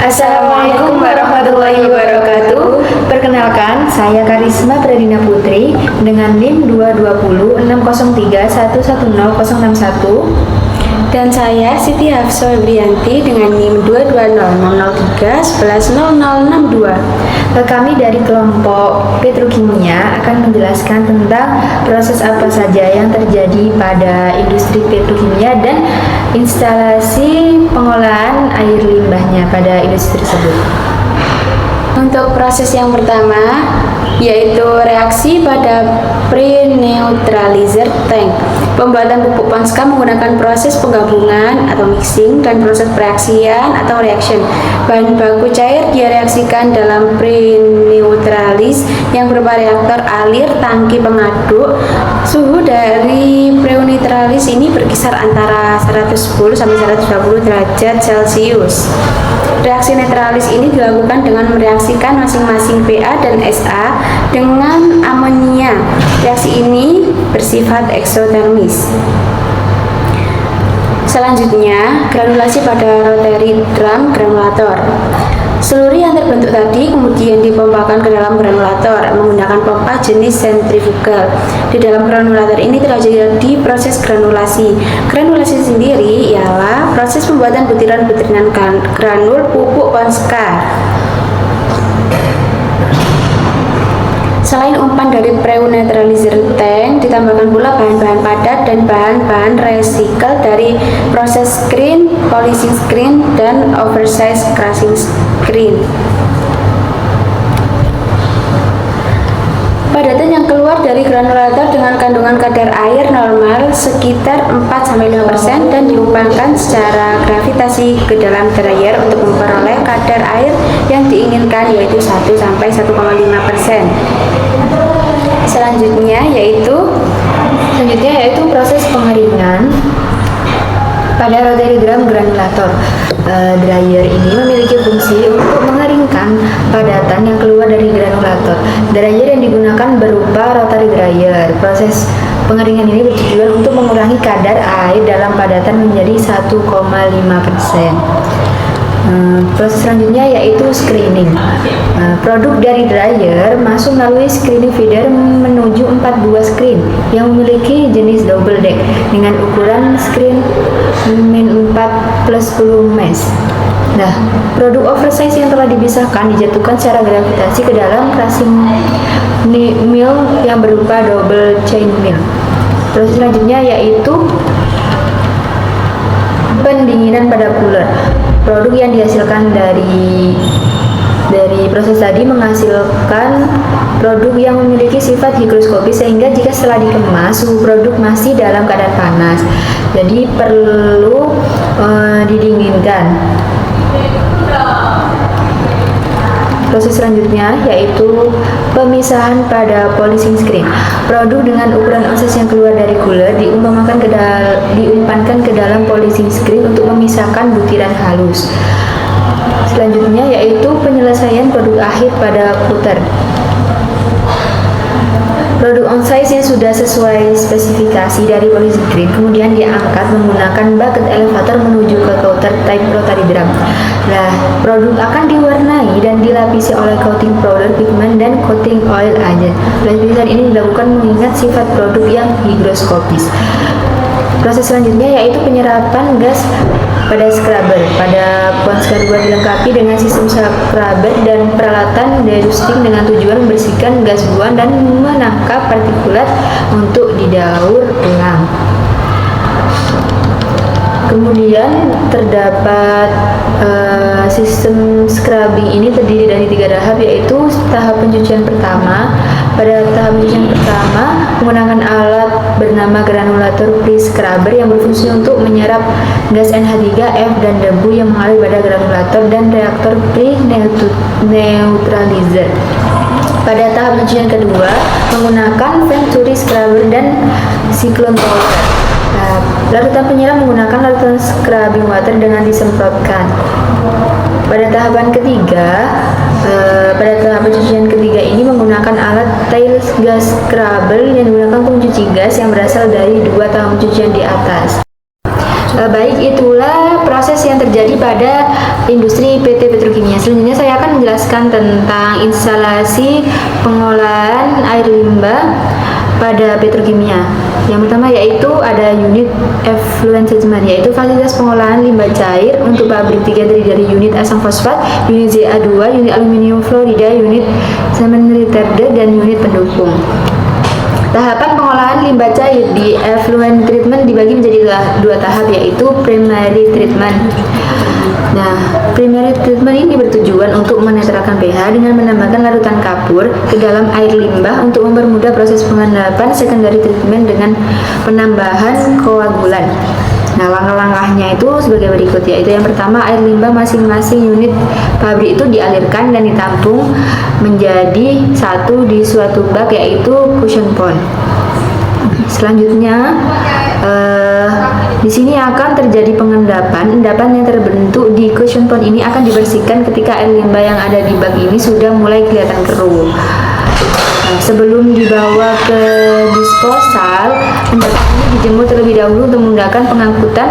Assalamualaikum warahmatullahi wabarakatuh. Perkenalkan, saya Karisma Pradina Putri dengan NIM 22060311061. Dan saya Siti Hafsah Brianti dengan NIM 22060311062. Kami dari kelompok petrokimia akan menjelaskan tentang proses apa saja yang terjadi pada industri petrokimia dan instalasi pengolahan air limbahnya pada industri tersebut. Untuk proses yang pertama yaitu reaksi pada pre-neutralizer tank. Pembuatan pupuk Ponska menggunakan proses penggabungan atau mixing dan proses pereaksian atau reaction. Bahan baku cair direaksikan dalam pre-neutralis yang berupa reaktor alir tangki pengaduk. Suhu dari pre-neutralis ini berkisar antara 110 sampai 120 derajat Celcius. Reaksi neutralis ini dilakukan dengan mereaksikan masing-masing PA dan SA dengan amonia. Reaksi ini bersifat eksotermis. Selanjutnya, granulasi pada rotary drum granulator. Seluruh yang terbentuk tadi kemudian dipompakan ke dalam granulator menggunakan pompa jenis sentrifugal. Di dalam granulator ini terjadi proses granulasi. Granulasi sendiri ialah proses pembuatan butiran-butiran granul pupuk Ponska. Selain umpan dari pre-neutralizer tank, ditambahkan pula bahan-bahan padat dan bahan-bahan recycle dari proses screen, polishing screen, dan oversize crushing screen. Padatan yang keluar dari granulator dengan kandungan kadar air normal sekitar 4-5% dan diumpankan secara gravitasi ke dalam dryer untuk memperoleh kadar air yang diinginkan yaitu 1-1,5%. Selanjutnya yaitu proses pengeringan pada rotary drum granulator. Dryer ini memiliki fungsi untuk mengeringkan padatan yang keluar dari granulator. Dryer yang digunakan berupa rotary dryer. Proses pengeringan ini bertujuan untuk mengurangi kadar air dalam padatan menjadi 1,5%. Proses selanjutnya yaitu screening. Produk dari dryer masuk melalui screening feeder menuju 4 buah screen yang memiliki jenis double deck dengan ukuran screen min 4 plus 10 mesh. Nah, produk oversize yang telah dipisahkan dijatuhkan secara gravitasi ke dalam crushing mill yang berupa double chain mill. Proses selanjutnya yaitu pendinginan pada cooler. Produk yang dihasilkan dari proses tadi menghasilkan produk yang memiliki sifat higroskopis sehingga jika setelah dikemas suhu produk masih dalam keadaan panas, jadi perlu didinginkan. Proses selanjutnya yaitu pemisahan pada polishing screen. Produk dengan ukuran ounces yang keluar dari cooler diumpankan ke dalam polishing screen untuk memisahkan butiran halus. Selanjutnya yaitu penyelesaian produk akhir pada puter. Produk on-size yang sudah sesuai spesifikasi dari polishing screen kemudian diangkat menggunakan bucket elevator menuju ke counter type rotary drum. Nah, produk akan diwarnai dan dilapisi oleh coating powder, pigment, dan coating oil agent. Lapisan ini dilakukan mengingat sifat produk yang higroskopis. Proses selanjutnya yaitu penyerapan gas pada scrubber. Pada Ponska 2 dilengkapi dengan sistem scrubber dan peralatan degusting dengan tujuan membersihkan gas buang dan menangkap partikulat untuk didaur ulang. Kemudian terdapat sistem scrubbing ini terdiri dari 3 tahap, yaitu tahap pencucian pertama. Pada tahap pencucian pertama menggunakan alat bernama granulator pre-scrubber yang berfungsi untuk menyerap gas NH3, F, dan debu yang mengalir pada granulator dan reaktor pre-neutralizer. Pada tahap pencucian kedua menggunakan venturi scrubber dan cyclone tower. Larutan penyiram menggunakan larutan scrubbing water dengan disemprotkan. Pada tahapan ketiga, pada tahap pencucian ketiga ini menggunakan alat tail gas scrubber yang digunakan untuk mencuci gas yang berasal dari 2 tahap pencucian di atas. Baik, itulah proses yang terjadi pada industri PT Petrokimia. Selanjutnya saya akan menjelaskan tentang instalasi pengolahan air limbah pada petrokimia. Yang pertama yaitu ada unit effluent treatment, yaitu fasilitas pengolahan limbah cair untuk pabrik 3 terdiri dari unit asam fosfat, unit ZA2, unit aluminium fluorida, unit semen retarder, dan unit pendukung. Tahapan pengolahan limbah cair di effluent treatment dibagi menjadi dua tahap, yaitu primary treatment. Nah, primary treatment ini bertujuan untuk menetralkan pH dengan menambahkan larutan kapur ke dalam air limbah untuk mempermudah proses pengendapan. Secondary treatment dengan penambahan koagulan. Nah, langkah-langkahnya itu sebagai berikut, yaitu yang pertama, air limbah masing-masing unit pabrik itu dialirkan dan ditampung menjadi satu di suatu bak, yaitu cushion pond. Selanjutnya, di sini akan terjadi pengendapan. Endapan yang terbentuk di cushion pond ini akan dibersihkan ketika air limbah yang ada di bak ini sudah mulai kelihatan keruh. Sebelum dibawa ke disposal, endapan ini dijemur terlebih dahulu untuk memudahkan pengangkutan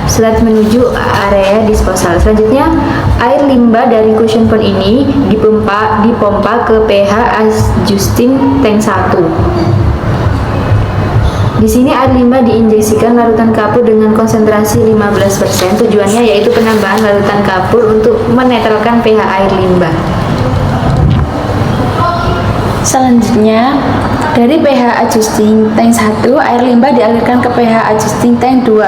saat menuju area disposal. Selanjutnya, air limbah dari cushion pond ini dipompa ke pH adjusting tank 1. Di sini air limbah diinjeksikan larutan kapur dengan konsentrasi 15%. Tujuannya yaitu penambahan larutan kapur untuk menetralkan pH air limbah. Selanjutnya, dari pH adjusting tank 1, air limbah dialirkan ke pH adjusting tank 2.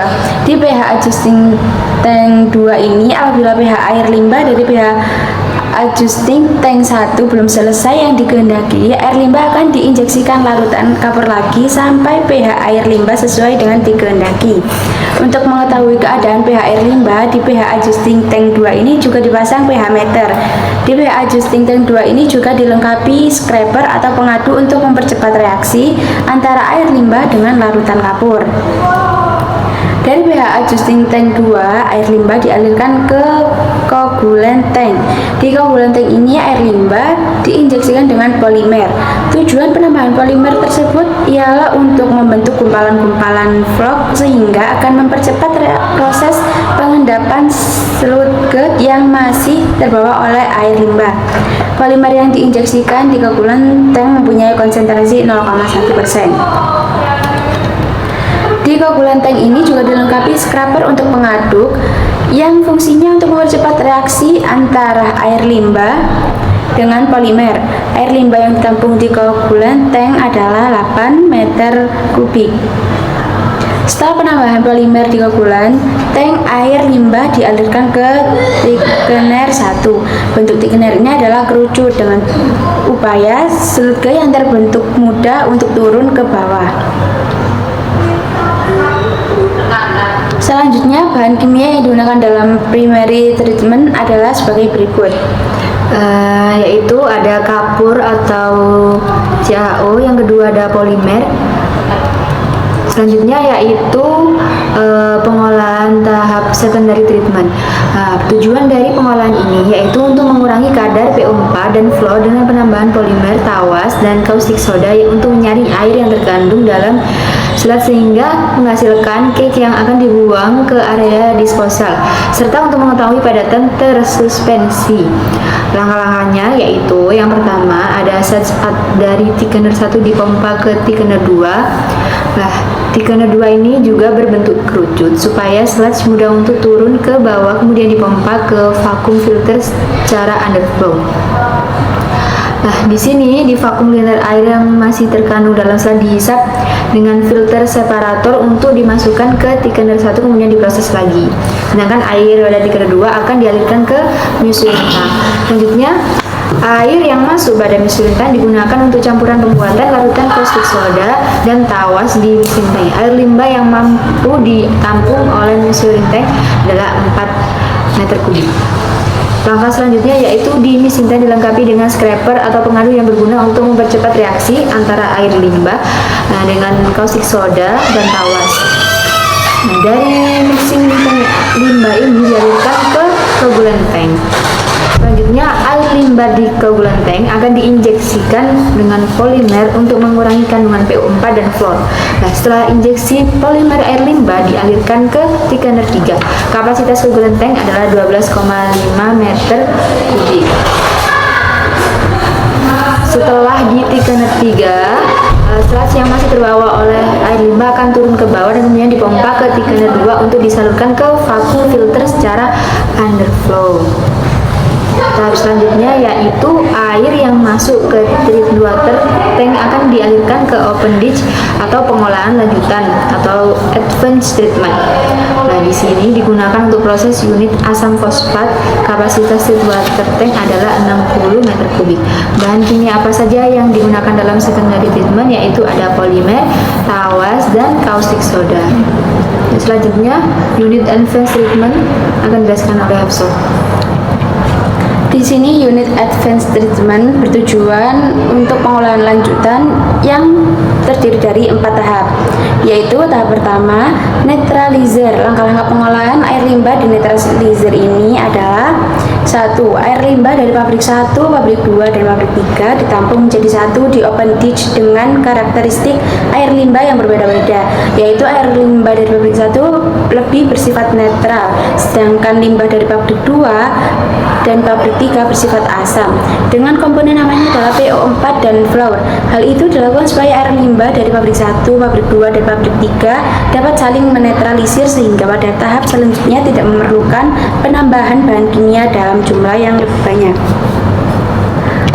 Di pH adjusting tank 2 ini, apabila pH air limbah dari pH adjusting tank 1 belum selesai yang dikehendaki, air limbah akan diinjeksikan larutan kapur lagi sampai pH air limbah sesuai dengan dikehendaki. Untuk mengetahui keadaan pH air limbah di pH adjusting tank 2 ini juga dipasang pH meter. Di pH adjusting tank 2 ini juga dilengkapi scraper atau pengadu untuk mempercepat reaksi antara air limbah dengan larutan kapur. Dari pH adjusting tank 2, air limbah dialirkan ke coagulant tank. Di coagulant tank ini, air limbah diinjeksikan dengan polimer. Tujuan penambahan polimer tersebut ialah untuk membentuk gumpalan-gumpalan vlog sehingga akan mempercepat proses pengendapan sludge yang masih terbawa oleh air limbah. Polimer yang diinjeksikan di coagulant tank mempunyai konsentrasi 0,1%. Di coagulant tank ini juga dilengkapi scraper untuk pengaduk yang fungsinya untuk mempercepat reaksi antara air limbah dengan polimer. Air limbah yang ditampung di coagulant tank adalah 8 meter kubik. Setelah penambahan polimer di coagulant tank, air limbah dialirkan ke thickener 1. Bentuk thickener ini adalah kerucut dengan upaya sludge yang terbentuk mudah untuk turun ke bawah. Selanjutnya, bahan kimia yang digunakan dalam primary treatment adalah sebagai berikut. Yaitu ada kapur atau CaO, yang kedua ada polimer. Selanjutnya yaitu pengolahan tahap secondary treatment. Tujuan dari pengolahan ini yaitu untuk mengurangi kadar PO4 dan flow dengan penambahan polimer, tawas, dan caustic soda untuk menyaring air yang terkandung dalam selat sehingga menghasilkan cake yang akan dibuang ke area disposal, serta untuk mengetahui padatan tersuspensi. Langkah-langkahnya yaitu yang pertama ada saat dari thickener 1 dipompa ke thickener 2. Nah, thickener 2 ini juga berbentuk kerucut supaya sludge mudah untuk turun ke bawah, kemudian dipompa ke vacuum filter secara underflow. Nah, di sini di vacuum filter air yang masih terkandung dalam sludge dihisap dengan filter separator untuk dimasukkan ke thickener 1 kemudian diproses lagi. Sedangkan air pada thickener 2 akan dialirkan ke measuring tank. Selanjutnya, air yang masuk pada measuring tank digunakan untuk campuran pembuatan larutan caustic soda dan tawas di measuring tank. Air limbah yang mampu ditampung oleh measuring tank adalah 4 meter kubik. Langkah selanjutnya yaitu di measuring tank dilengkapi dengan scraper atau pengadu yang berguna untuk mempercepat reaksi antara air limbah dengan caustic soda dan tawas. Dari measuring tank limbah ini dialirkan ke coagulant tank. Selanjutnya, air limbah limbah di keunggulan tank akan diinjeksikan dengan polimer untuk mengurangi kandungan PO4 dan fluor. Nah, setelah injeksi polimer air limbah dialirkan ke thickener 3. Kapasitas keunggulan tank adalah 12,5 meter kubik. Setelah di thickener 3, sludge yang masih terbawa oleh air limbah akan turun ke bawah dan kemudian dipompa ke thickener 2 untuk disalurkan ke vacuum filter secara underflow. Tahap selanjutnya yaitu air yang masuk ke treated water tank akan dialirkan ke open ditch atau pengolahan lanjutan atau advanced treatment. Nah, di sini digunakan untuk proses unit asam fosfat. Kapasitas treated water tank adalah 60 meter kubik. Bahan kimia apa saja yang digunakan dalam secondary treatment yaitu ada polimer, tawas, dan caustic soda. Selanjutnya, unit advanced treatment akan dijelaskan oleh Hafso. Di sini unit advanced treatment bertujuan untuk pengolahan lanjutan yang terdiri dari 4 tahap, yaitu tahap pertama netralizer. Langkah-langkah pengolahan air limbah di netralizer ini adalah 1. Air limbah dari pabrik 1, pabrik 2, dan pabrik 3 ditampung menjadi satu di open ditch dengan karakteristik air limbah yang berbeda-beda, yaitu air limbah dari pabrik 1 lebih bersifat netral, sedangkan limbah dari pabrik 2 dan pabrik 3 bersifat asam dengan komponen namanya adalah PO4 dan fluor. Hal itu dilakukan supaya air limbah dari pabrik 1, pabrik 2, dan pabrik 3 dapat saling menetralisir sehingga pada tahap selanjutnya tidak memerlukan penambahan bahan kimia dalam jumlah yang lebih banyak.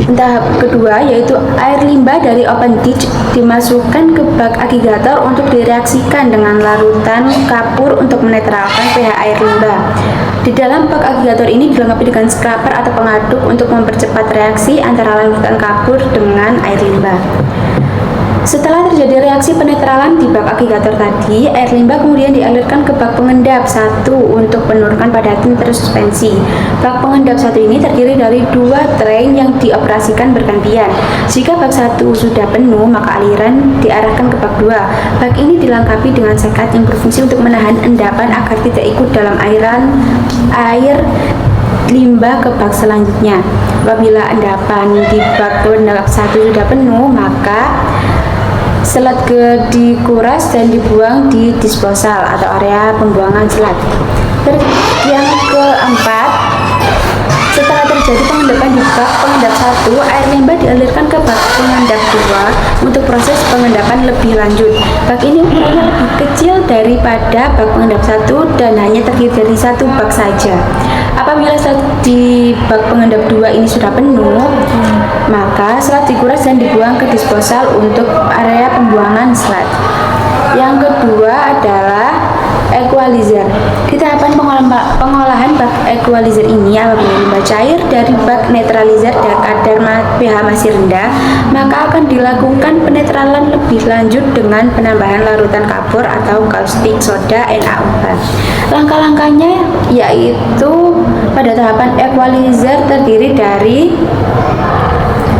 Tahap kedua yaitu air limbah dari open ditch dimasukkan ke bak agregator untuk direaksikan dengan larutan kapur untuk menetralkan pH air limbah. Di dalam bak agregator ini dilengkapi dengan scraper atau pengaduk untuk mempercepat reaksi antara larutan kapur dengan air limbah. Setelah terjadi reaksi penetralan di bak agregator tadi, air limbah kemudian dialirkan ke bak pengendap 1 untuk menurunkan padatan tersuspensi. Bak pengendap 1 ini terdiri dari 2 train yang dioperasikan bergantian. Jika bak 1 sudah penuh, maka aliran diarahkan ke bak 2. Bak ini dilengkapi dengan sekat yang berfungsi untuk menahan endapan agar tidak ikut dalam air limbah ke bak selanjutnya. Apabila endapan di bak pengendap 1 sudah penuh, maka sludge dikuras dan dibuang di disposal atau area pembuangan sludge. Yang keempat, setelah terjadi pengendapan di bak pengendap 1, air limbah dialirkan ke bak pengendap 2 untuk proses pengendapan lebih lanjut. Bak ini ukurannya lebih kecil daripada bak pengendap 1 dan hanya terdiri dari 1 bak saja. Apabila sludge di bak pengendap 2 ini sudah penuh, maka sludge dikuras dan dibuang ke disposal untuk area pembuangan sludge. Yang kedua adalah equalizer. Di tahapan pengolahan bak equalizer ini, apabila limbah cair dari bak netralizer dan kadar pH masih rendah, maka akan dilakukan penetralan lebih lanjut dengan penambahan larutan kapur atau caustic soda NaO4. Langkah-langkahnya yaitu pada tahapan equalizer terdiri dari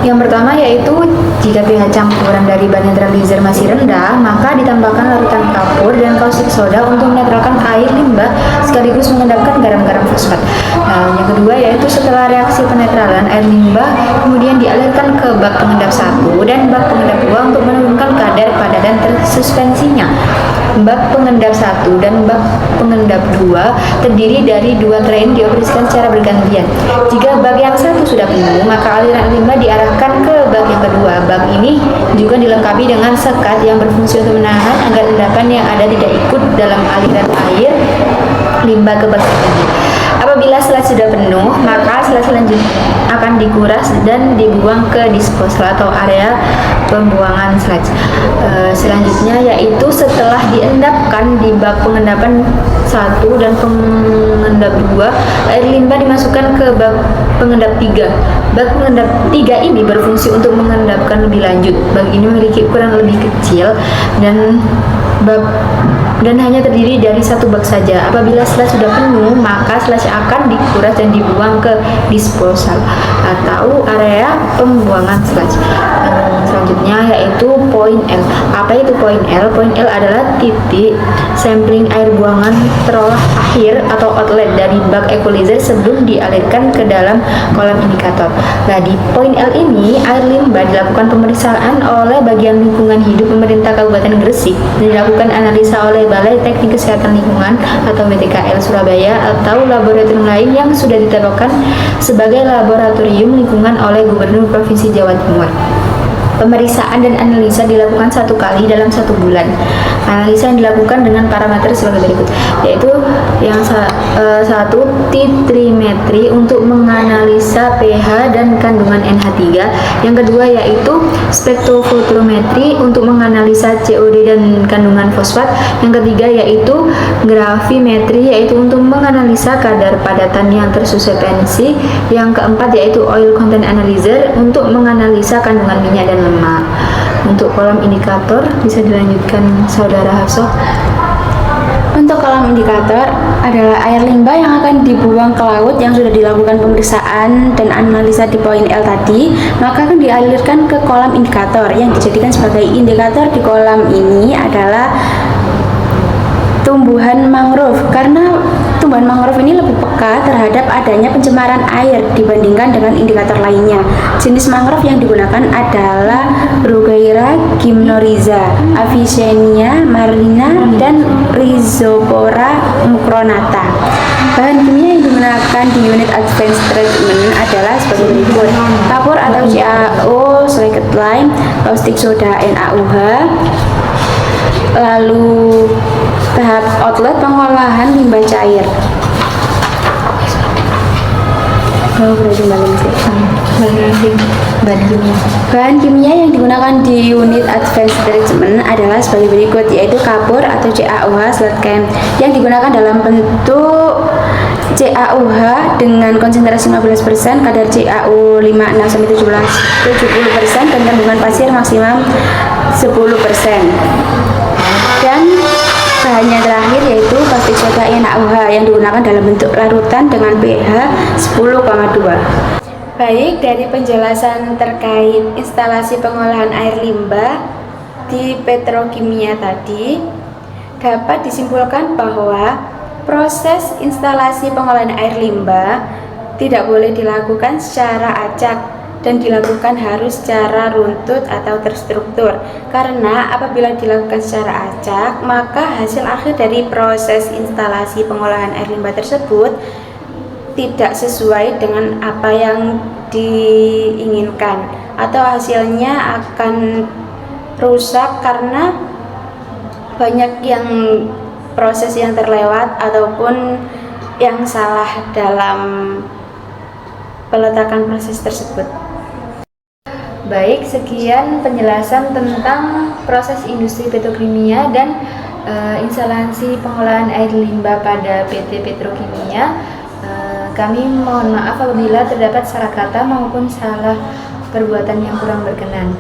yang pertama yaitu jika pH campuran dari bahan netralizer masih rendah, maka ditambahkan larutan kapur dan caustic soda untuk menetralkan air limbah sekaligus mengendapkan garam-garam fosfat. Nah, yang kedua yaitu setelah reaksi penetralan air limbah kemudian dialirkan ke bak pengendap 1 dan bak pengendap 2 untuk menurunkan kadar padanan tersuspensinya. Bak pengendap 1 dan bak pengendap 2 terdiri dari 2 train dioperasikan secara bergantian. Jika bak yang 1 sudah penuh, maka aliran limbah diarahkan ke bak yang kedua. Bak ini juga dilengkapi dengan sekat yang berfungsi untuk menahan agar endapan yang ada tidak ikut dalam aliran air limbah ke bak ini. Apabila sludge sudah penuh, maka sludge selanjutnya akan dikuras dan dibuang ke disposal atau area pembuangan sludge. Selanjutnya yaitu setelah diendapkan di bak pengendapan 1 dan pengendap 2, air limbah dimasukkan ke bak pengendap 3. Bak pengendap 3 ini berfungsi untuk mengendapkan lebih lanjut. Bak ini memiliki ukuran lebih kecil dan bab dan hanya terdiri dari satu bak saja. Apabila sludge sudah penuh, maka sludge akan dikuras dan dibuang ke disposal atau area pembuangan sludge. Selanjutnya yaitu poin L. Apa itu poin L? Poin L adalah titik sampling air buangan terolah akhir atau outlet dari bak equalizer sebelum dialirkan ke dalam kolam indikator. Nah, di poin L ini air limbah dilakukan pemeriksaan oleh bagian lingkungan hidup pemerintah Kabupaten Gresik dan dilakukan analisa oleh Balai Teknik Kesehatan Lingkungan atau BTKL Surabaya atau laboratorium lain yang sudah ditetapkan sebagai laboratorium lingkungan oleh Gubernur Provinsi Jawa Timur. Pemeriksaan dan analisa dilakukan 1 kali dalam 1 bulan. Analisa yang dilakukan dengan parameter sebagai berikut, yaitu yang satu titrimetri untuk menganalisa pH dan kandungan NH3. Yang kedua yaitu spektrofotometri untuk menganalisa COD dan kandungan fosfat. Yang ketiga yaitu gravimetri, yaitu untuk menganalisa kadar padatan yang tersuspensi. Yang keempat yaitu oil content analyzer untuk menganalisa kandungan minyak dan lemak. Untuk kolam indikator bisa dilanjutkan Saudara Hafsah. Untuk kolam indikator adalah air limbah yang akan dibuang ke laut yang sudah dilakukan pemeriksaan dan analisa di poin L tadi, maka akan dialirkan ke kolam indikator. Yang dijadikan sebagai indikator di kolam ini adalah tumbuhan mangrove, karena tumbuhan mangrove ini lebih peka terhadap adanya pencemaran air dibandingkan dengan indikator lainnya. Jenis mangrove yang digunakan adalah Bruguiera gymnorrhiza, Avicennia marina, dan Rhizopora mucronata. Bahan kimia yang digunakan di unit advanced treatment adalah sebagai berikut: kapur atau CaO, slaked lime, caustic soda NaOH. Lalu tahap outlet pengolahan limbah cair. Bahan kimia yang digunakan di unit advanced treatment adalah sebagai berikut, yaitu kapur atau CaOH slaked yang digunakan dalam bentuk CaOH dengan konsentrasi 15%, kadar CaO 56-70% dan kandungan pasir maksimum 10%. Dan bahannya terakhir yaitu caustic soda NaOH yang digunakan dalam bentuk larutan dengan pH 10,2. Baik, dari penjelasan terkait instalasi pengolahan air limbah di petrokimia tadi, dapat disimpulkan bahwa proses instalasi pengolahan air limbah tidak boleh dilakukan secara acak dan dilakukan harus secara runtut atau terstruktur, karena apabila dilakukan secara acak maka hasil akhir dari proses instalasi pengolahan air limbah tersebut tidak sesuai dengan apa yang diinginkan atau hasilnya akan rusak karena banyak yang proses yang terlewat ataupun yang salah dalam peletakan proses tersebut. Baik, sekian penjelasan tentang proses industri petrokimia dan instalasi pengolahan air limbah pada PT Petrokimia. Kami mohon maaf apabila terdapat salah kata maupun salah perbuatan yang kurang berkenan.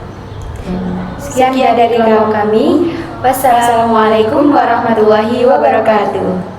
Sekian dari kelompok kami. Wassalamualaikum warahmatullahi wabarakatuh.